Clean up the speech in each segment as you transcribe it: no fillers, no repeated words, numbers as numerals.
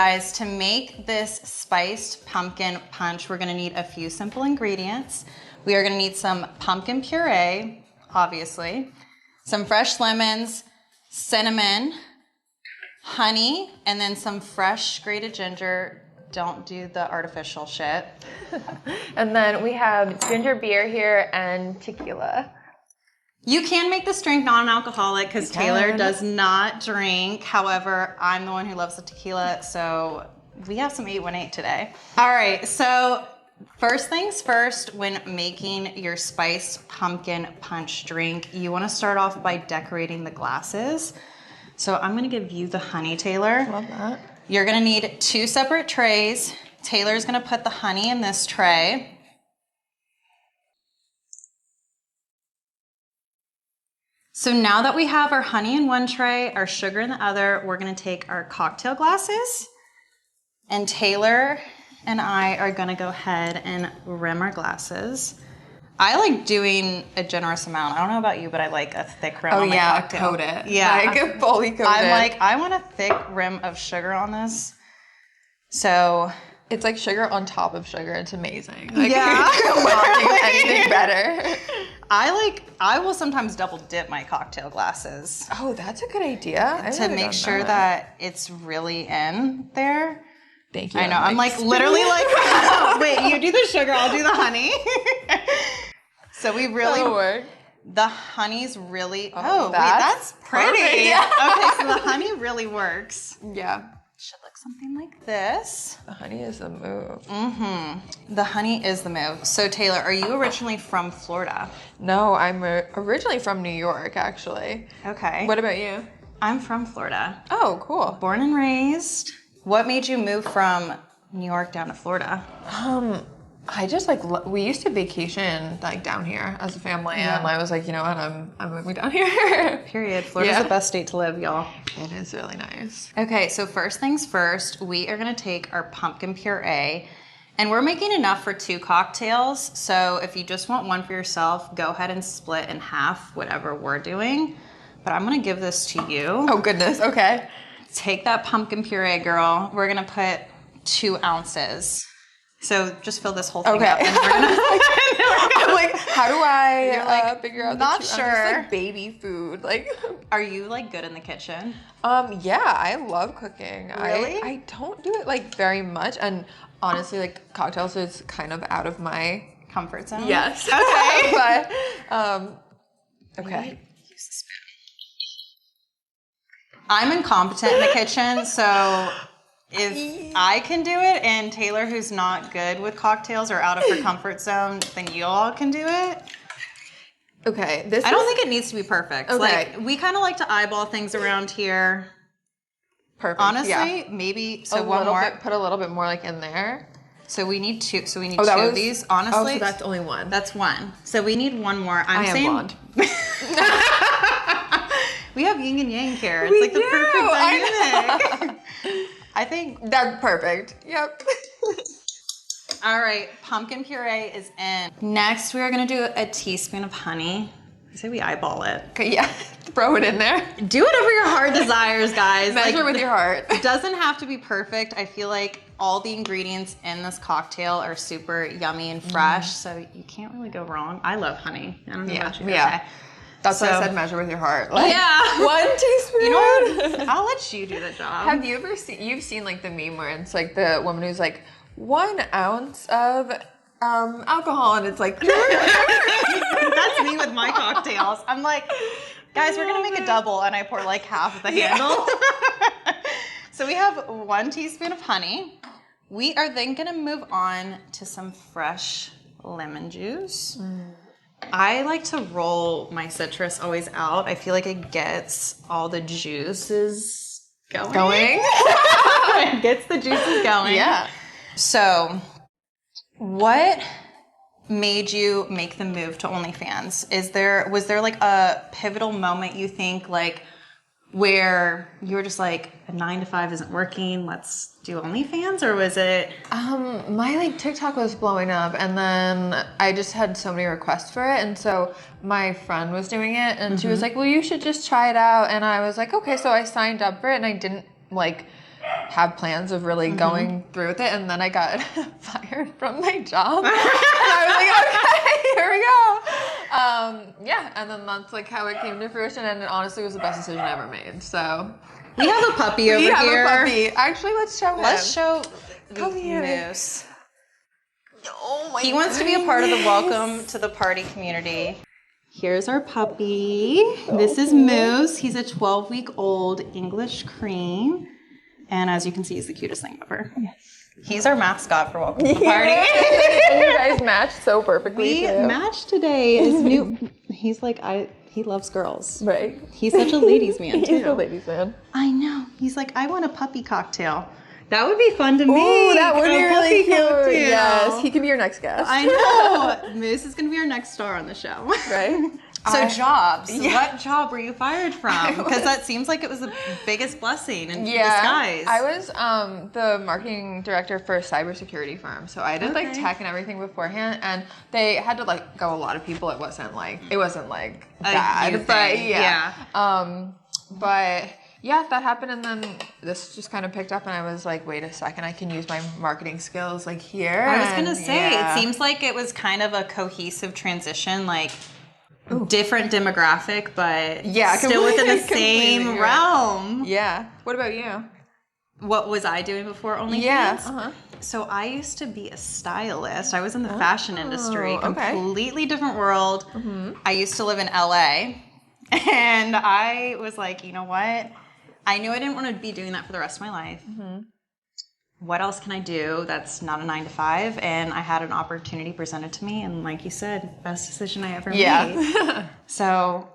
guys, to make this spiced pumpkin punch, we're gonna need a few simple ingredients. We are gonna need some pumpkin puree, obviously, some fresh lemons, cinnamon, honey, and then some fresh grated ginger. Don't do the artificial shit. And then we have ginger beer here and tequila. You can make this drink non-alcoholic because Taylor does not drink. However, I'm the one who loves the tequila, so we have some 818 today. All right, so first things first, when making your spiced pumpkin punch drink, you want to start off by decorating the glasses. So I'm going to give you the honey, Taylor. Love that. You're going to need 2 separate trays. Taylor's going to put the honey in this tray. So now that we have our honey in one tray, our sugar in the other, we're going to take our cocktail glasses, and Taylor and I are going to go ahead and rim our glasses. I like doing a generous amount. I don't know about you, but I like a thick rim on my cocktail. Coat it. Yeah. Like fully coat it. I'm like, I want a thick rim of sugar on this. So it's like sugar on top of sugar. It's amazing. Like, yeah. you cannot think of anything better. I will sometimes double dip my cocktail glasses. Oh, that's a good idea. To make sure that it's really in there. Thank you. I know. I'm like literally like, wait, you do the sugar, I'll do the honey. So we really, the honey's really, that's pretty. Yeah. Okay, so the honey really works. Yeah. Should look something like this. The honey is the move. Mm-hmm. The honey is the move. So Taylor, are you originally from Florida? No, I'm originally from New York, actually. Okay. What about you? I'm from Florida. Oh, cool. Born and raised. What made you move from New York down to Florida? I just we used to vacation like down here as a family, and I was like, you know what, I'm moving down here. Period. Florida's the best state to live, y'all. It is really nice. Okay, so first things first, we are gonna take our pumpkin puree, and we're making enough for 2 cocktails. So if you just want one for yourself, go ahead and split in half whatever we're doing. But I'm gonna give this to you. Oh goodness. Okay. Take that pumpkin puree, girl. We're gonna put 2 ounces. So just fill this whole thing up. And we're gonna I'm like, how do I figure out not the 2 sure. ounces? Like baby food. Like, are you like good in the kitchen? Yeah, I love cooking. Really? I don't do it like very much, and honestly, like cocktails is kind of out of my comfort zone. Yes. Okay. But okay. Use the spoon. I'm incompetent in the kitchen, so if I can do it and Taylor, who's not good with cocktails or out of her comfort zone, then you all can do it. Okay. I don't think it needs to be perfect. Okay. Like, we kind of like to eyeball things around here. Perfect. Honestly, maybe, so one more. Put a little bit more like in there. So we need 2. So we need 2 of these. Honestly, so that's only 1. That's 1. So we need 1 more. I'm saying blonde. We have yin and yang here. It's like the perfect dynamic. I think that's perfect. Yep. All right, pumpkin puree is in. Next, we are gonna do a teaspoon of honey. I say we eyeball it. Okay, yeah. Throw it in there. Do whatever your heart desires, guys. Measure with your heart. It doesn't have to be perfect. I feel like all the ingredients in this cocktail are super yummy and fresh, so you can't really go wrong. I love honey. I don't know about you. Yeah. Okay. That's why I said measure with your heart. Like, yeah. 1 teaspoon. You know what? I'll let you do the job. Have you ever seen like the meme where it's like the woman who's like 1 ounce of alcohol, and it's like that's me with my cocktails. I'm like, guys, we're gonna make a double, and I pour like half of the handle. So we have 1 teaspoon of honey. We are then gonna move on to some fresh lemon juice. I like to roll my citrus always out. I feel like it gets all the juices going. It gets the juices going. Yeah. So, what made you make the move to OnlyFans? Was there like a pivotal moment you think like where you were just like a 9 to 5 isn't working, let's do OnlyFans, or was it? My like TikTok was blowing up, and then I just had so many requests for it, and so my friend was doing it, and she was like, well, you should just try it out, and I was like, okay, so I signed up for it, and I didn't like have plans of really going through with it. And then I got fired from my job. And I was like, okay, here we go. Yeah, and then that's like how it came to fruition. And it honestly was the best decision I ever made. So we have a puppy over here. We have a puppy. Actually, let's show him. Let's show Come here. Moose. Oh my He wants to be a part of the welcome to the party community. Here's our puppy. This is Moose. He's a 12-week-old English cream. And as you can see, he's the cutest thing ever. Yes. He's our mascot for welcome to the party. And you guys match so perfectly. We matched today. His new. He's like he loves girls. Right. He's such a ladies' man too. He's a ladies' man. I know. He's like, I want a puppy cocktail. That would be fun to make. Ooh, that would be really cute. Cocktail. Yes, he can be your next guest. I know. Moose is going to be our next star on the show. Right. So jobs. Yeah. What job were you fired from? Because that seems like it was the biggest blessing in disguise. I was the marketing director for a cybersecurity firm. So I did like tech and everything beforehand, and they had to like go a lot of people. It wasn't like bad, but but yeah, that happened, and then this just kind of picked up, and I was like, wait a second, I can use my marketing skills like here. I was gonna say, it seems like it was kind of a cohesive transition, like. Ooh. Different demographic, but still within the same realm. Yeah. What about you? What was I doing before OnlyFans? Yeah. So I used to be a stylist. I was in the fashion industry, completely different world. Mm-hmm. I used to live in LA, and I was like, you know what? I knew I didn't want to be doing that for the rest of my life. Mm-hmm. What else can I do that's not a 9-to-5? And I had an opportunity presented to me, and like you said, best decision I ever made. So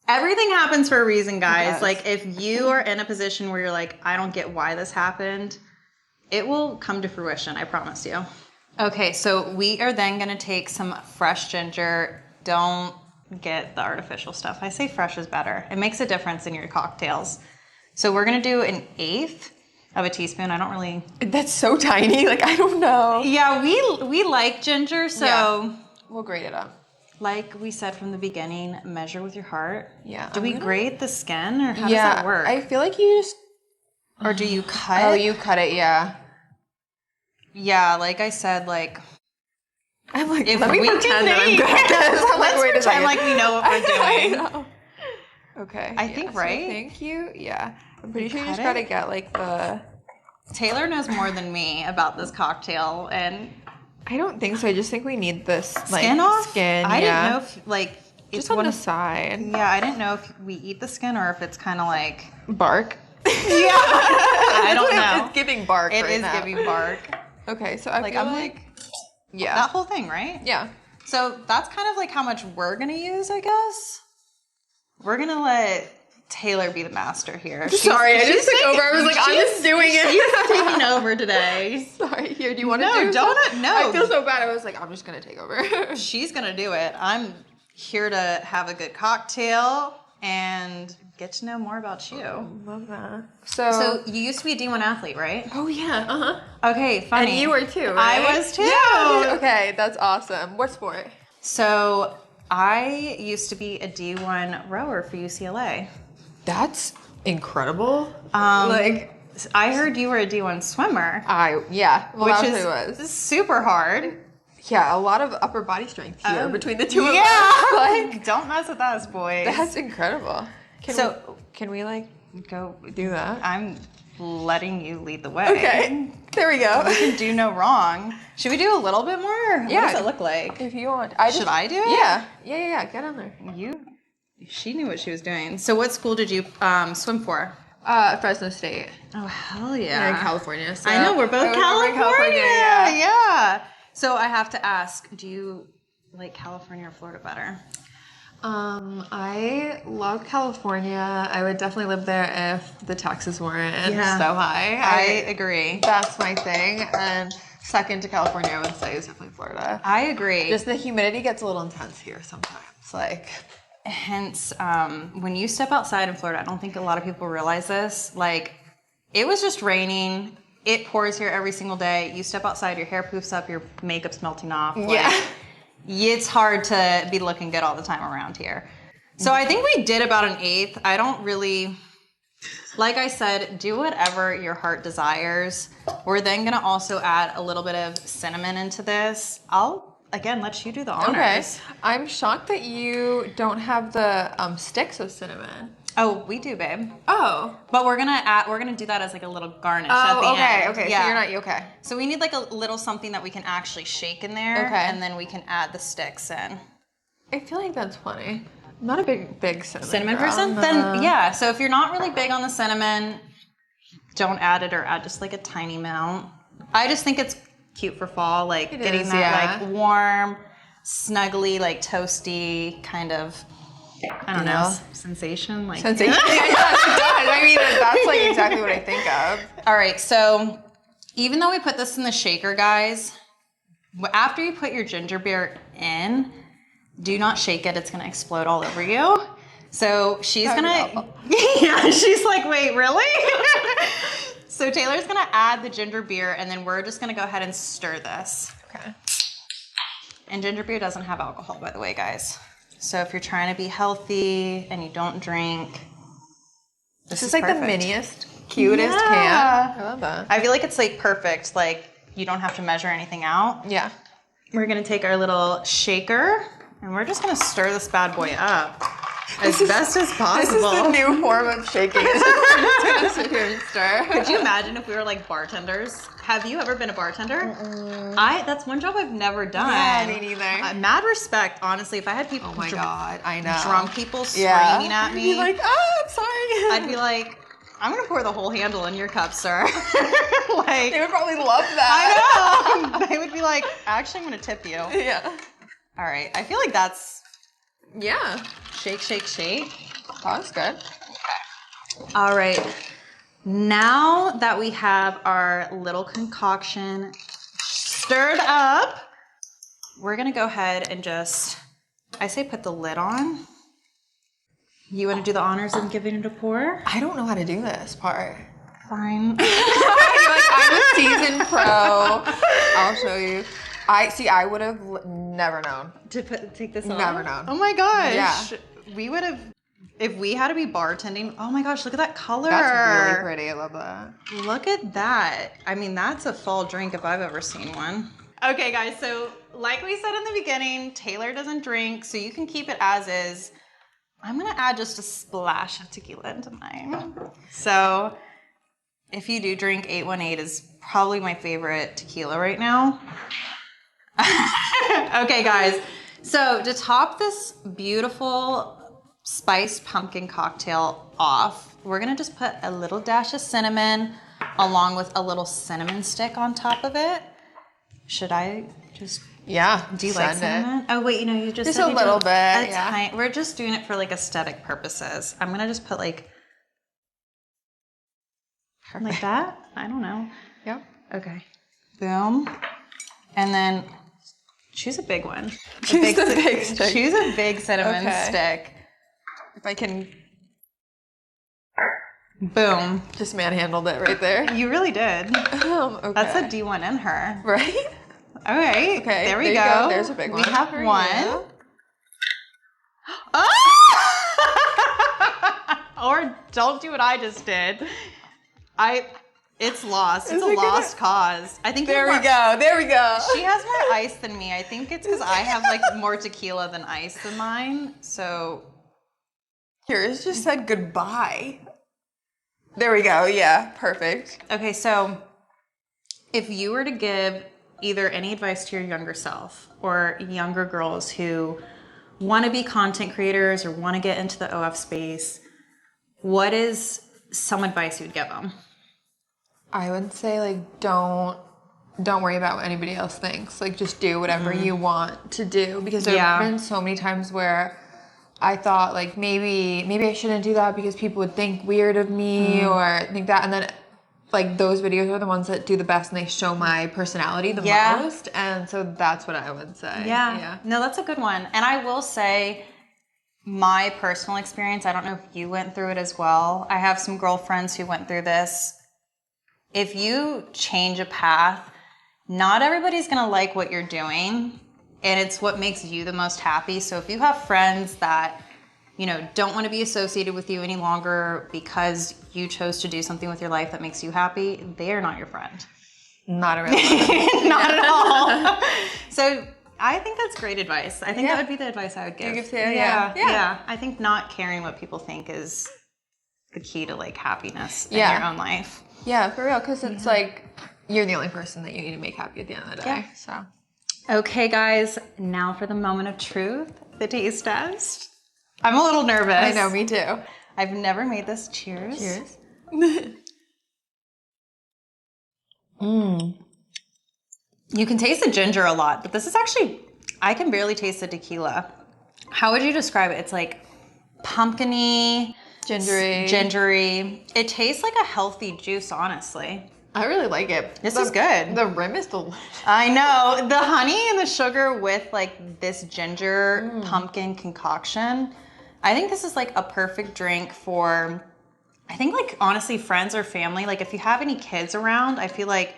everything happens for a reason, guys. Like if you are in a position where you're like, I don't get why this happened, it will come to fruition, I promise you. Okay, so we are then gonna take some fresh ginger. Don't get the artificial stuff. I say fresh is better. It makes a difference in your cocktails. So we're gonna do 1/8 of a teaspoon. I don't really. That's so tiny. Like I don't know. Yeah, we like ginger, so we'll grate it up. Like we said from the beginning, measure with your heart. Yeah. Do we grate the skin, or how does that work? I feel like you just. Or do you cut? Oh, you cut it. Yeah. Yeah, like I said, like. I'm like, if let me pretend that I'm good at this. Let's pretend like we know what we're doing. I know. Okay. I think right. So thank you. Yeah. I'm pretty sure you just gotta get like the. Taylor knows more than me about this cocktail, and I don't think so. I just think we need this like skin off. Skin. I didn't know if like just on the side. Yeah, I didn't know if we eat the skin or if it's kind of like bark. Yeah, I don't know. It's giving bark. It is now. giving bark. Okay, so I'm like that whole thing, right? Yeah. So that's kind of like how much we're gonna use, I guess. We're gonna let Taylor be the master here. Sorry, I just took over. I was like, I'm just doing it. She's taking over today. Sorry. Here, do you want to do something? No. I feel so bad. I was like, I'm just going to take over. She's going to do it. I'm here to have a good cocktail and get to know more about you. Love that. So you used to be a D1 athlete, right? Oh, yeah. Uh-huh. Okay, funny. And you were too, right? I was too. Yeah. Okay, that's awesome. What sport? So I used to be a D1 rower for UCLA. That's incredible. I heard you were a D1 swimmer. Which is super hard. Yeah, a lot of upper body strength here between the two of us. Yeah, like don't mess with us, boys. That's incredible. Can we like go do that? I'm letting you lead the way. Okay, there we go. We can do no wrong. Should we do a little bit more? Yeah. What does it look like? If you want, should I do it? Yeah. Get on there. She knew what she was doing. So what school did you swim for? Fresno State. Oh, hell yeah. In California. So I know, we're both California. Yeah. So I have to ask, do you like California or Florida better? I love California. I would definitely live there if the taxes weren't so high. I agree. That's my thing. And second to California, I would say, is definitely Florida. I agree. Just the humidity gets a little intense here sometimes. Hence, when you step outside in Florida, I don't think a lot of people realize this. Like, it was just raining. It pours here every single day. You step outside, your hair poofs up, your makeup's melting off. It's hard to be looking good all the time around here. So I think we did about 1/8. I don't really Like I said, do whatever your heart desires. We're then gonna also add a little bit of cinnamon into this. I'll, again, let you do the honors. Okay. I'm shocked that you don't have the sticks of cinnamon. Oh, we do, babe. Oh. But we're gonna do that as like a little garnish at the end. Okay. Yeah. So you're not, okay. So we need like a little something that we can actually shake in there. Okay. And then we can add the sticks in. I feel like that's funny. I'm not a big cinnamon girl. Person? No. Then yeah. So if you're not really big on the cinnamon, don't add it or add just like a tiny amount. I just think it's cute for fall, like it getting is, that like warm, snuggly, like toasty kind of, I don't know, sensation. Like sensation. Yeah, it does. I mean, that's like exactly what I think of. All right, so even though we put this in the shaker, guys, after you put your ginger beer in, do not shake it. It's going to explode all over you. So she's going to, yeah, she's like, wait, really? So Taylor's going to add the ginger beer, and then we're just going to go ahead and stir this. Okay. And ginger beer doesn't have alcohol, by the way, guys. So if you're trying to be healthy and you don't drink, this is like perfect. The miniest, cutest can. I love that. I feel like it's like perfect. Like you don't have to measure anything out. Yeah. We're going to take our little shaker, and we're just going to stir this bad boy up as best as possible. This is the new form of shaking. It's just gonna sit here and stir. Could you imagine if we were like bartenders? Have you ever been a bartender? That's one job I've never done. Yeah, me neither. Mad respect, honestly. If I had people, Oh my God, I know. drunk people screaming at me, I'd be like, oh, I'm sorry. I'd be like, I'm gonna pour the whole handle in your cup, sir. Like, they would probably love that. I know. They would be like, actually, I'm gonna tip you. Yeah. All right. I feel like that's Yeah. shake, shake, shake. That's good. All right. Now that we have our little concoction stirred up, we're gonna go ahead and just, I say put the lid on. You wanna do the honors and giving it a pour? I don't know how to do this part. Fine. I'm a seasoned pro. I'll show you. I would have never known. To take this off? Never known. Oh my gosh. Yeah. We would have, if we had to be bartending, oh my gosh, look at that color. That's really pretty. I love that. Look at that. I mean, that's a fall drink if I've ever seen one. Okay, guys, so like we said in the beginning, Taylor doesn't drink, so you can keep it as is. I'm gonna add just a splash of tequila into mine. So if you do drink, 818 is probably my favorite tequila right now. Okay, guys, so to top this beautiful spiced pumpkin cocktail off, we're gonna just put a little dash of cinnamon along with a little cinnamon stick on top of it. Should I just... Yeah. Do you like cinnamon? Oh wait, you just a little bit. Yeah. We're just doing it for like aesthetic purposes. I'm gonna just put like that. I don't know. Yep. Okay. Boom. And then choose a big one. Choose the big stick. Choose a big cinnamon stick. If I can. Boom. Just manhandled it right there. You really did. Okay. That's a D1 in her. Right? All right. Okay. There we go. There's a big one. We have for one. you. Oh! Or don't do what I just did. It's lost. It's a lost cause. I think There we go. There we go. She has more ice than me. I think it's because I have like more tequila than ice than mine. So yours just said goodbye. There we go. Yeah. Perfect. okay, so if you were to give either any advice to your younger self or younger girls who want to be content creators or want to get into the OF space, what is some advice you would give them? I would say like don't worry about what anybody else thinks. Like just do whatever you want to do, because there have been so many times where I thought like maybe I shouldn't do that because people would think weird of me or think that, and then like those videos are the ones that do the best and they show my personality the most, and so that's what I would say. Yeah. No, that's a good one. And I will say my personal experience, I don't know if you went through it as well. I have some girlfriends who went through this. If you change a path, not everybody's going to like what you're doing, and it's what makes you the most happy. So if you have friends that don't want to be associated with you any longer because you chose to do something with your life that makes you happy, they are not your friend. Not a real friend. Not at all. So I think that's great advice. I think that would be the advice I would give. Yeah. I think not caring what people think is the key to like happiness in your own life. Yeah, for real. Because it's like you're the only person that you need to make happy at the end of the day. Yeah. So. Okay, guys. Now for the moment of truth, the taste test. I'm a little nervous. I know, me too. I've never made this. Cheers. Cheers. You can taste the ginger a lot, but this is actually, I can barely taste the tequila. How would you describe it? It's like pumpkin-y. Gingery. It tastes like a healthy juice, honestly. I really like it. This is good. The rim is delicious. I know. The honey and the sugar with like this ginger pumpkin concoction. I think this is like a perfect drink for, I think like honestly friends or family. Like if you have any kids around, I feel like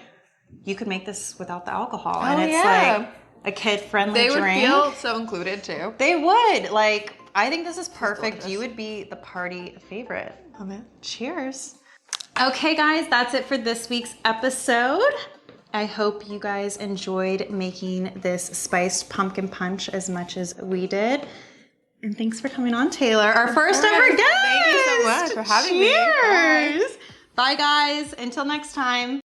you could make this without the alcohol. And it's like a kid-friendly drink. They would feel so included too. They would. Like, I think this is perfect. You would be the party favorite. Oh man. Cheers. Okay, guys, that's it for this week's episode. I hope you guys enjoyed making this spiced pumpkin punch as much as we did. And thanks for coming on, Taylor, our first ever guest. Thank you so much for having me. Cheers. Bye, guys. Until next time.